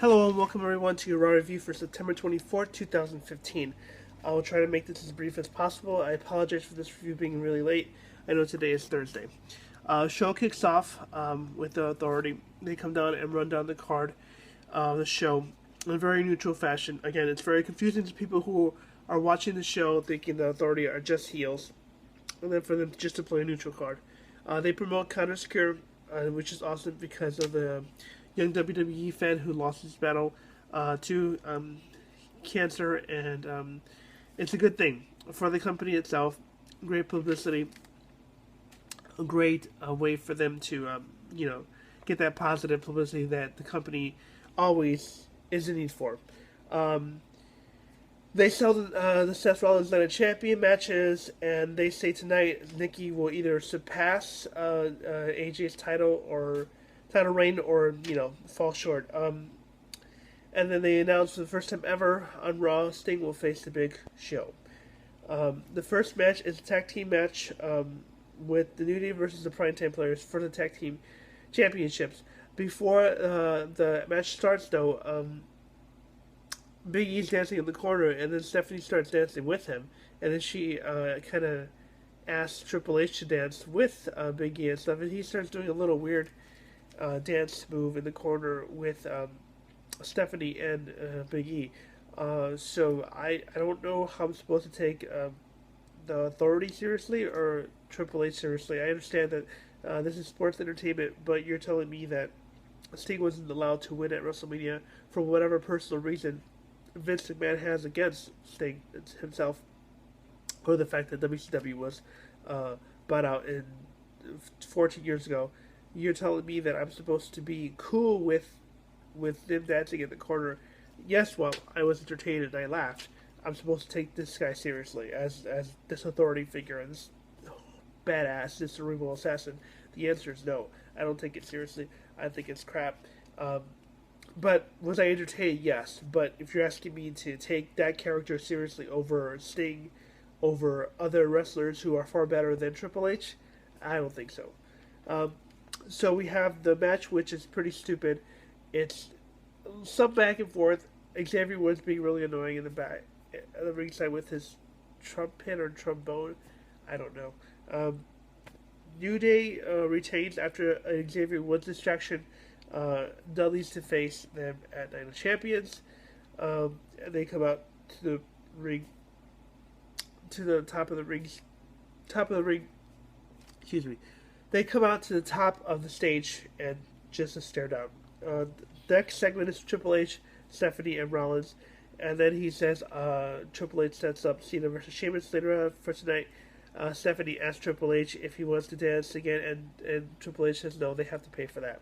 Hello and welcome everyone to your Raw review for September 24th, 2015. I will try to make this as brief as possible. I apologize for this review being really late. I know today is Thursday. Show kicks off with the Authority. They come down and run down the card of the show in a very neutral fashion. Again, it's very confusing to people who are watching the show thinking the Authority are just heels, and then for them just to play a neutral card. They promote Counter Secure, which is awesome because of the young WWE fan who lost his battle to cancer, and it's a good thing for the company itself. Great publicity, a great way for them to get that positive publicity that the company always is in need for. Um, they sell the Seth Rollins Night of Champion matches, and they say tonight Nikki will either surpass AJ's title reign, or fall short. And then they announced for the first time ever on Raw, Sting will face the Big Show. The first match is a tag team match with the New Day versus the Primetime Players for the tag team championships. Before the match starts, though, Big E's dancing in the corner, and then Stephanie starts dancing with him, and then she kind of asks Triple H to dance with Big E and stuff, and he starts doing a little weird dance move in the corner with Stephanie and Big E. So I don't know how I'm supposed to take the Authority seriously or Triple H seriously. I understand that this is sports entertainment, but you're telling me that Sting wasn't allowed to win at WrestleMania for whatever personal reason Vince McMahon has against Sting himself, or the fact that WCW was bought out in 14 years ago. You're telling me that I'm supposed to be cool with them dancing in the corner. Yes, well, I was entertained and I laughed. I'm supposed to take this guy seriously as this authority figure and this badass, this cerebral assassin. The answer is no. I don't take it seriously. I think it's crap. But was I entertained? Yes. But if you're asking me to take that character seriously over Sting, over other wrestlers who are far better than Triple H, I don't think so. So we have the match, which is pretty stupid. It's some back and forth. Xavier Woods being really annoying in the back, at the ringside with his trumpet or trombone. I don't know. New Day retains after Xavier Woods distraction. Dudley's to face them at Night of Champions. And they come out to the ring, to the top of the ring. Excuse me. They come out to the top of the stage and just a stare down. The next segment is Triple H, Stephanie, and Rollins. And then he says Triple H sets up Cena versus Sheamus later on for tonight. Stephanie asks Triple H if he wants to dance again, and Triple H says no, they have to pay for that.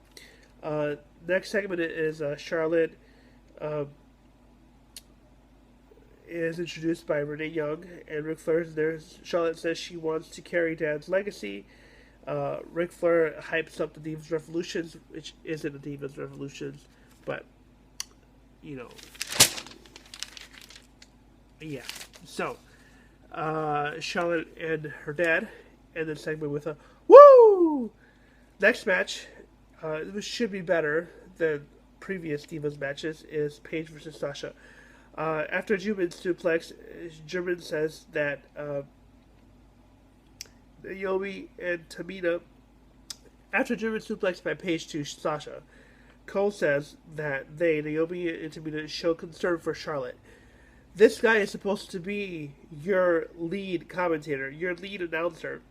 Next segment is Charlotte is introduced by Renee Young, and Ric Flair is there. Charlotte says she wants to carry Dad's legacy. Ric Flair hypes up the Divas Revolutions, which isn't a Divas Revolutions, but, yeah. So, Charlotte and her dad, and then segment with a woo! Next match, this should be better than previous Divas matches, is Paige versus Sasha. After a German suplex, German says that Naomi and Tamina, after German suplex by Paige to Sasha, Cole says that Naomi and Tamina, show concern for Charlotte. This guy is supposed to be your lead commentator, your lead announcer,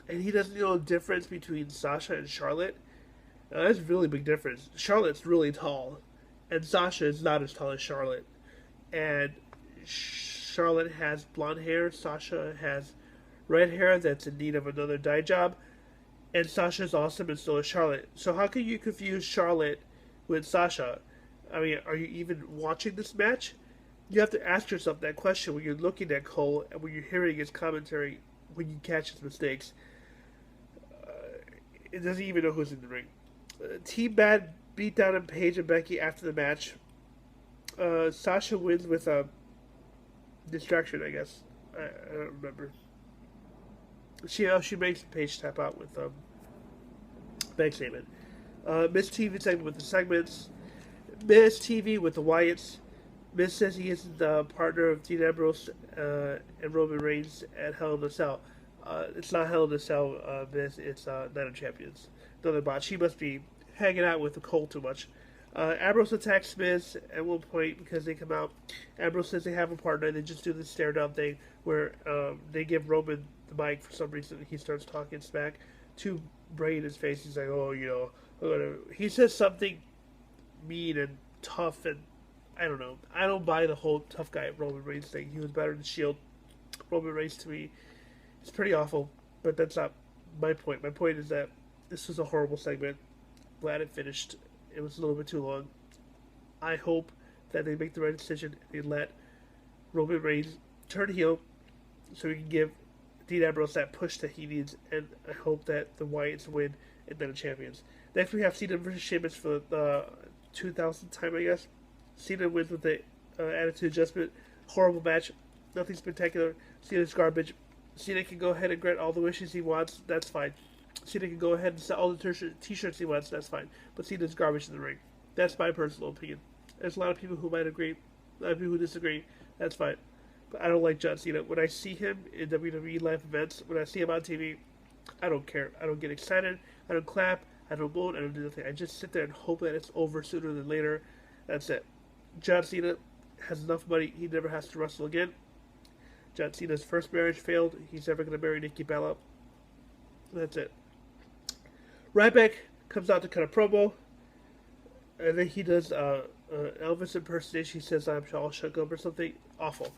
and he doesn't know the difference between Sasha and Charlotte. Now, that's a really big difference. Charlotte's really tall, and Sasha is not as tall as Charlotte. And Charlotte has blonde hair, Sasha has red hair that's in need of another dye job, and Sasha's awesome and so is Charlotte. So how can you confuse Charlotte with Sasha? I mean, are you even watching this match? You have to ask yourself that question when you're looking at Cole and when you're hearing his commentary, when you catch his mistakes. It doesn't even know who's in the ring. Team Bad beat down on Paige and Becky after the match. Sasha wins with a distraction, I guess. I don't remember. She makes Paige tap out with bank statement. Miss TV segment with the segments. Miz TV with the Wyatts. Miz says he is the partner of Dean Ambrose and Roman Reigns at Hell in a Cell. It's not Hell in a Cell, Miz. It's Night of Champions. Another bot. She must be hanging out with Cole too much. Ambrose attacks Miz at one point because they come out. Ambrose says they have a partner. They just do this stare down thing where they give Roman the mic for some reason. He starts talking smack to Bray in his face. He's like, "Oh, you know," he says something mean and tough, and I don't know. I don't buy the whole tough guy Roman Reigns thing. He was better than Shield. Roman Reigns to me is pretty awful, but that's not my point. My point is that this was a horrible segment. Glad it finished. It was a little bit too long. I hope that they make the right decision. They let Roman Reigns turn heel so he can give Dean Ambrose that push that he needs, and I hope that the Wyatts win and then the champions. Next we have Cena versus Sheamus for the 2000th time, I guess. Cena wins with the attitude adjustment. Horrible match. Nothing spectacular. Cena's garbage. Cena can go ahead and grant all the wishes he wants. That's fine. Cena can go ahead and sell all the t-shirts he wants. That's fine. But Cena's garbage in the ring. That's my personal opinion. There's a lot of people who might agree. A lot of people who disagree. That's fine. But I don't like John Cena. When I see him in WWE live events, when I see him on TV, I don't care. I don't get excited. I don't clap. I don't vote. I don't do nothing. I just sit there and hope that it's over sooner than later. That's it. John Cena has enough money. He never has to wrestle again. John Cena's first marriage failed. He's never going to marry Nikki Bella. That's it. Ryback comes out to cut a promo. And then he does Elvis impersonation. He says, "I'm all shook up" or something. Awful.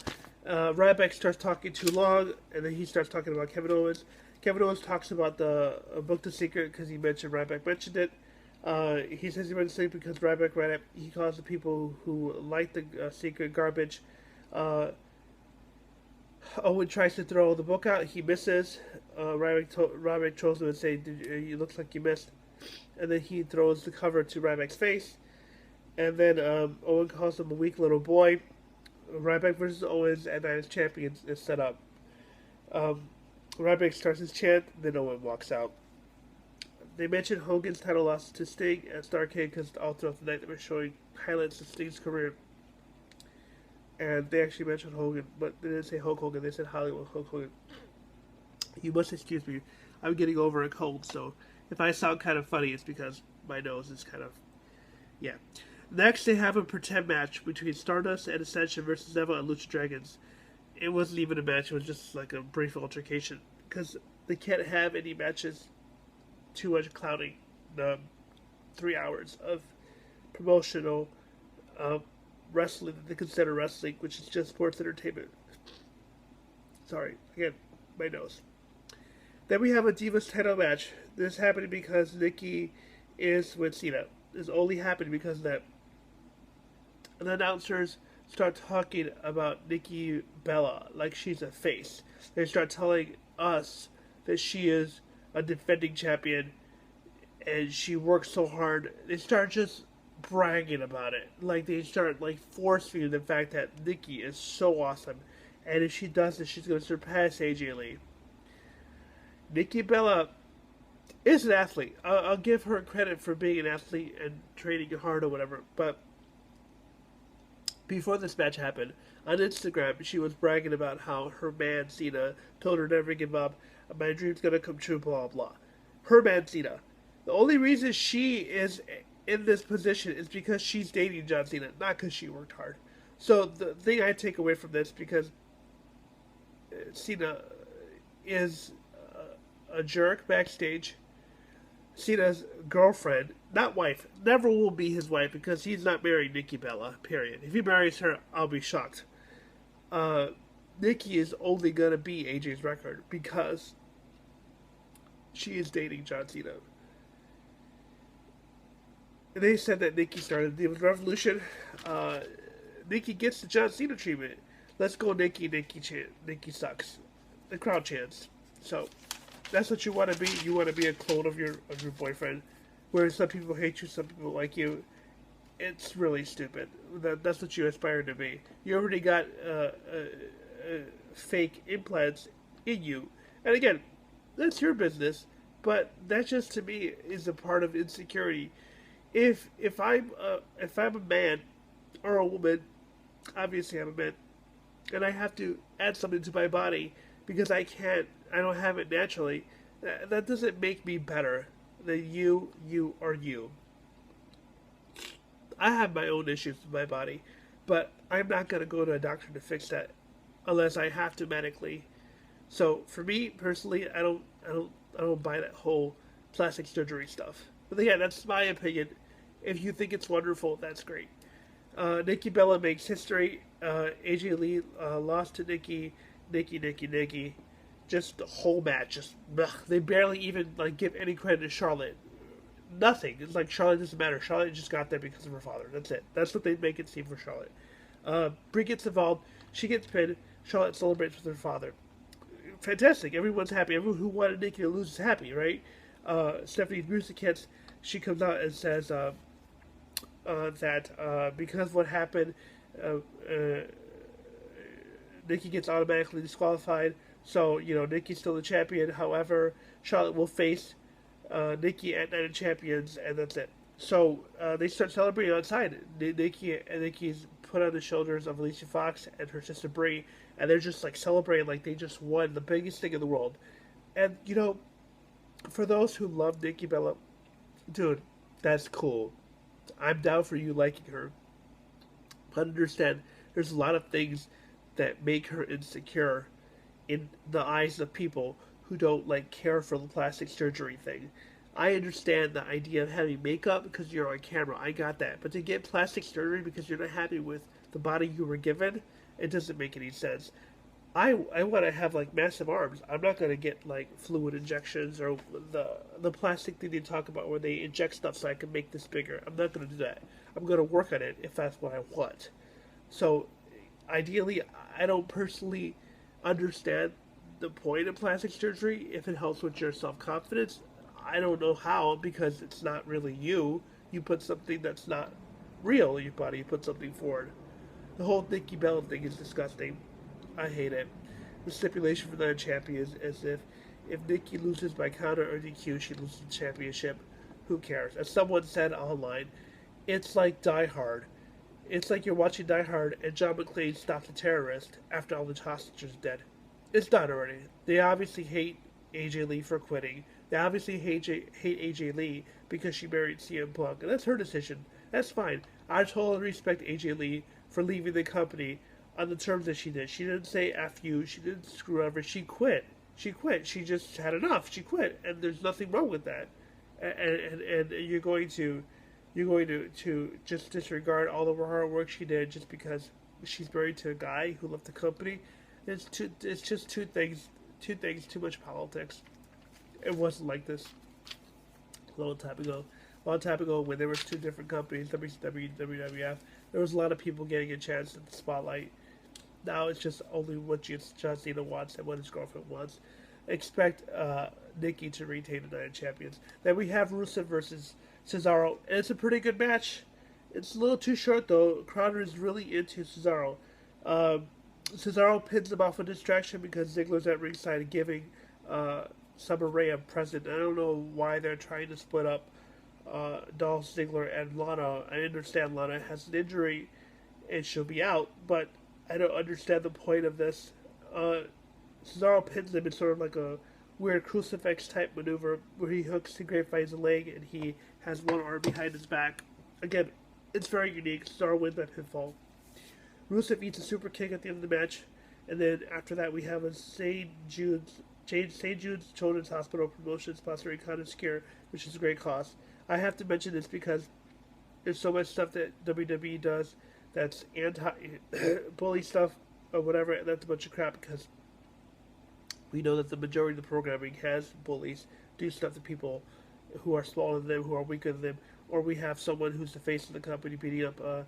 Ryback starts talking too long. And then he starts talking about Kevin Owens. Kevin Owens talks about the book The Secret because Ryback mentioned it. He says he went to sleep because Ryback read it. He calls the people who like the secret garbage. Owen tries to throw the book out. He misses. Ryback trolls him and says, "You look like you missed." And then he throws the cover to Ryback's face. And then Owen calls him a weak little boy. Ryback versus Owens and Night of Champions is set up. Ryback starts his chant, then Owen walks out. They mentioned Hogan's title loss to Sting at Starrcade because all throughout the night they were showing highlights of Sting's career. And they actually mentioned Hogan, but they didn't say Hulk Hogan, they said Hollywood Hulk Hogan. You must excuse me, I'm getting over a cold, so if I sound kind of funny, it's because my nose is kind of, yeah. Next, they have a pretend match between Stardust and Ascension versus Eva and Lucha Dragons. It wasn't even a match, it was just like a brief altercation, because they can't have any matches too much clouding the 3 hours of promotional wrestling that they consider wrestling, which is just sports entertainment. Sorry, again, my nose. Then we have a Divas title match. This happened because Nikki is with Cena. This only happened because of that. The announcers start talking about Nikki Bella like she's a face. They start telling us that she is a defending champion and she works so hard. They start just bragging about it. Like they start like force-feeding the fact that Nikki is so awesome. And if she does this, she's going to surpass AJ Lee. Nikki Bella is an athlete. I'll give her credit for being an athlete and training hard or whatever. But before this match happened, on Instagram, she was bragging about how her man, Cena, told her never give up. My dream's going to come true, blah, blah. Her man, Cena. The only reason she is in this position is because she's dating John Cena, not because she worked hard. So the thing I take away from this, because Cena is a jerk backstage. Cena's girlfriend, not wife, never will be his wife because he's not married Nikki Bella, period. If he marries her, I'll be shocked. Nikki is only going to be AJ's record because she is dating John Cena. And they said that Nikki started the revolution. Nikki gets the John Cena treatment. Let's go, Nikki. Nikki sucks. The crowd chants. So that's what you want to be. You want to be a clone of your boyfriend, where some people hate you, some people like you. It's really stupid. That's what you aspire to be. You already got fake implants in you, and again, that's your business. But that just to me is a part of insecurity. if I'm a man or a woman, obviously I'm a man, and I have to add something to my body because I don't have it naturally. That doesn't make me better than you, or you. I have my own issues with my body, but I'm not gonna go to a doctor to fix that unless I have to medically. So for me personally, I don't buy that whole plastic surgery stuff. But yeah, that's my opinion. If you think it's wonderful, that's great. Nikki Bella makes history. AJ Lee lost to Nikki. Just the whole match, just ugh. They barely even like give any credit to Charlotte. Nothing. It's like Charlotte doesn't matter. Charlotte just got there because of her father. That's it. That's what they make it seem for Charlotte. Brie gets involved. She gets pinned. Charlotte celebrates with her father. Fantastic. Everyone's happy. Everyone who wanted Nikki to lose is happy, right? Stephanie Musicets, she comes out and says that because of what happened, uh, uh, Nikki gets automatically disqualified. So, Nikki's still the champion. However, Charlotte will face Nikki at Night of Champions, and that's it. So they start celebrating outside. Nikki's put on the shoulders of Alicia Fox and her sister Brie, and they're just like celebrating like they just won the biggest thing in the world. And for those who love Nikki Bella, dude, that's cool. I'm down for you liking her. But understand, there's a lot of things that make her insecure in the eyes of people who don't like care for the plastic surgery thing. I understand the idea of having makeup because you're on camera. I got that. But to get plastic surgery because you're not happy with the body you were given, it doesn't make any sense. I want to have like massive arms. I'm not going to get like fluid injections or the plastic thing they talk about where they inject stuff so I can make this bigger. I'm not going to do that. I'm going to work on it if that's what I want. So ideally, I don't personally understand the point of plastic surgery if it helps with your self-confidence. I don't know how because it's not really you. You put something that's not real in your body. You put something forward. The whole Nikki Bella thing is disgusting. I hate it. The stipulation for the champion is if Nikki loses by counter or DQ, she loses the championship. Who cares? As someone said online, it's like Die Hard. It's like you're watching Die Hard and John McClane stops a terrorist after all the hostages are dead. It's done already. They obviously hate AJ Lee for quitting. They obviously hate AJ Lee because she married CM Punk, and that's her decision. That's fine. I totally respect AJ Lee for leaving the company on the terms that she did. She didn't say F you. She didn't screw over. She quit. She quit. She just had enough. She quit, and there's nothing wrong with that. And you're going to just disregard all of her hard work she did just because she's married to a guy who left the company. It's just two things, too much politics. It wasn't like this a long time ago. A long time ago, when there was two different companies, WCW, WWF, there was a lot of people getting a chance at the spotlight. Now it's just only what John Cena wants and what his girlfriend wants. Expect Nikki to retain the Night of Champions. Then we have Rusev versus Cesaro, and it's a pretty good match. It's a little too short though. Crowder is really into Cesaro. Cesaro pins him off a distraction because Ziggler's at ringside giving Summer Rae a present. I don't know why they're trying to split up Dolph Ziggler and Lana. I understand Lana has an injury and she'll be out, but I don't understand the point of this. Cesaro pins him in sort of like a weird crucifix type maneuver where he hooks the Grapevine's leg and he has one arm behind his back. Again, it's very unique. Cesaro wins by pinfall. Rusev eats a super kick at the end of the match, and then after that we have a St. Jude's Children's Hospital promotion sponsoring Condo's Cure, which is a great cause. I have to mention this because there's so much stuff that WWE does that's anti-bully stuff or whatever, and that's a bunch of crap because we know that the majority of the programming has bullies do stuff to people who are smaller than them, who are weaker than them, or we have someone who's the face of the company beating up a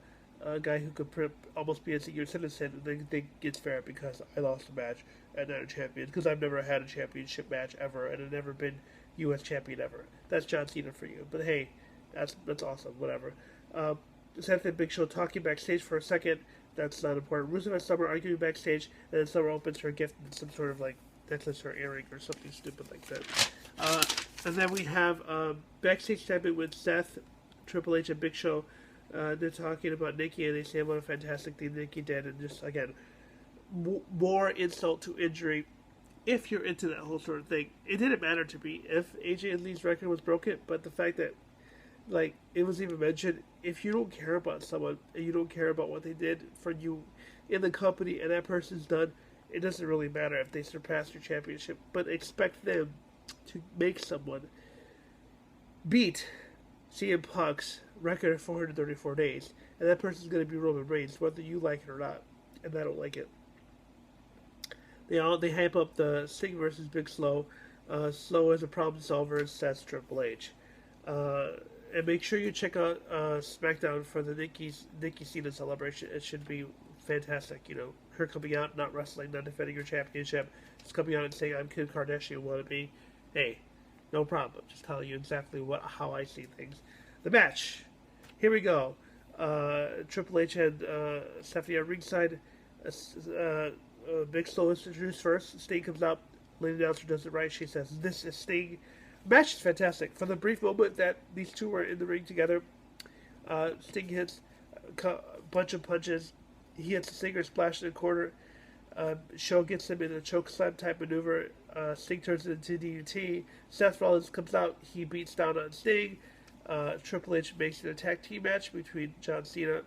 guy who could almost be a senior citizen, and they think it's fair because I lost a match at Night of Champions, because I've never had a championship match ever, and I've never been U.S. champion ever. That's John Cena for you. But hey, that's awesome, whatever. Seth and Big Show talking backstage for a second. That's not important. Rusev and Summer arguing backstage, and then Summer opens her gift in some sort of like necklace or earring or something stupid like that. And then we have backstage segment with Seth Triple H and Big Show, they're talking about Nikki, and they say what a fantastic thing Nikki did, and just, again, more insult to injury. If you're into that whole sort of thing, it didn't matter to me if AJ and Lee's record was broken, but the fact that, like, it was even mentioned, if you don't care about someone and you don't care about what they did for you in the company and that person's done, it doesn't really matter if they surpass your championship, but expect them to make someone beat CM Punk's record of 434 days, and that person's going to be Roman Reigns, whether you like it or not, and I don't like it. They hype up the Sting versus Big Slow. Slow is a problem solver, and that's Triple H. And make sure you check out SmackDown for the Nikki Cena celebration. It should be fantastic. You know, her coming out, not wrestling, not defending her championship, just coming out and saying, "I'm Kim Kardashian wannabe." Hey, no problem. Just telling you exactly how I see things. The match. Here we go. Triple H and Stephanie at ringside. Big Slow is introduced first. Sting comes out. Lady announcer does it right. She says, "This is Sting." Match is fantastic. For the brief moment that these two were in the ring together, Sting hits a bunch of punches. He hits a Stinger splash in the corner. Show gets him in a choke slam type maneuver. Sting turns it into DDT. Seth Rollins comes out. He beats down on Sting. Triple H makes an attack team match between John Cena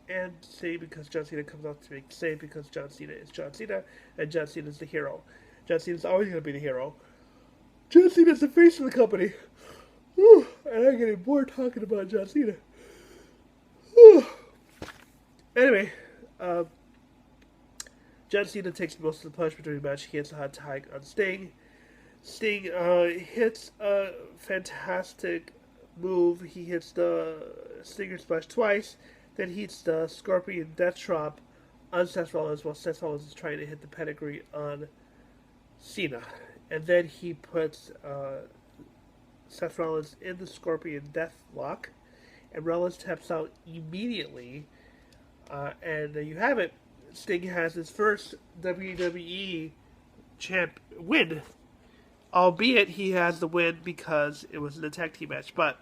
and Sting, because John Cena comes out to make save because John Cena is John Cena and John Cena is the hero. John Cena is always going to be the hero. John Cena is the face of the company. Whew, and I'm getting bored talking about John Cena. Whew. Anyway, John Cena takes most of the punishment during the match. He hits a hot tag on Sting. Sting hits a fantastic move. He hits the Stinger Splash twice. Then he hits the Scorpion Death Drop on Seth Rollins while Seth Rollins is trying to hit the pedigree on Cena. And then he puts Seth Rollins in the Scorpion Death Lock. And Rollins taps out immediately. And there you have it. Sting has his first WWE champ win. Albeit he has the win because it was an attack team match. But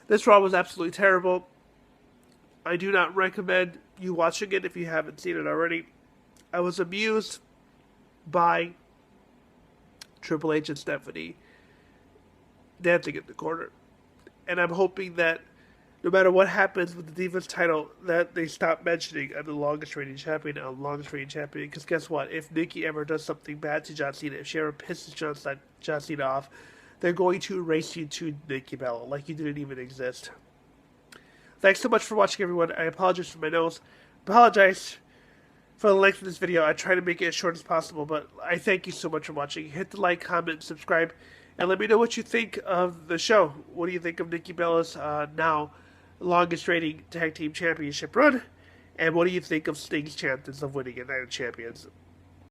this Raw was absolutely terrible. I do not recommend you watching it if you haven't seen it already. I was amused by Triple H and Stephanie dancing in the corner. And I'm hoping that no matter what happens with the Divas title, that they stop mentioning I'm the longest reigning champion, because guess what? If Nikki ever does something bad to John Cena, if she ever pisses John Cena off, they're going to erase you to Nikki Bella, like you didn't even exist. Thanks so much for watching, everyone. I apologize for my nose. Apologize for the length of this video. I try to make it as short as possible, but I thank you so much for watching. Hit the like, comment, subscribe, and let me know what you think of the show. What do you think of Nikki Bella's now longest reigning tag team championship run? And what do you think of Sting's chances of winning at Night of Champions?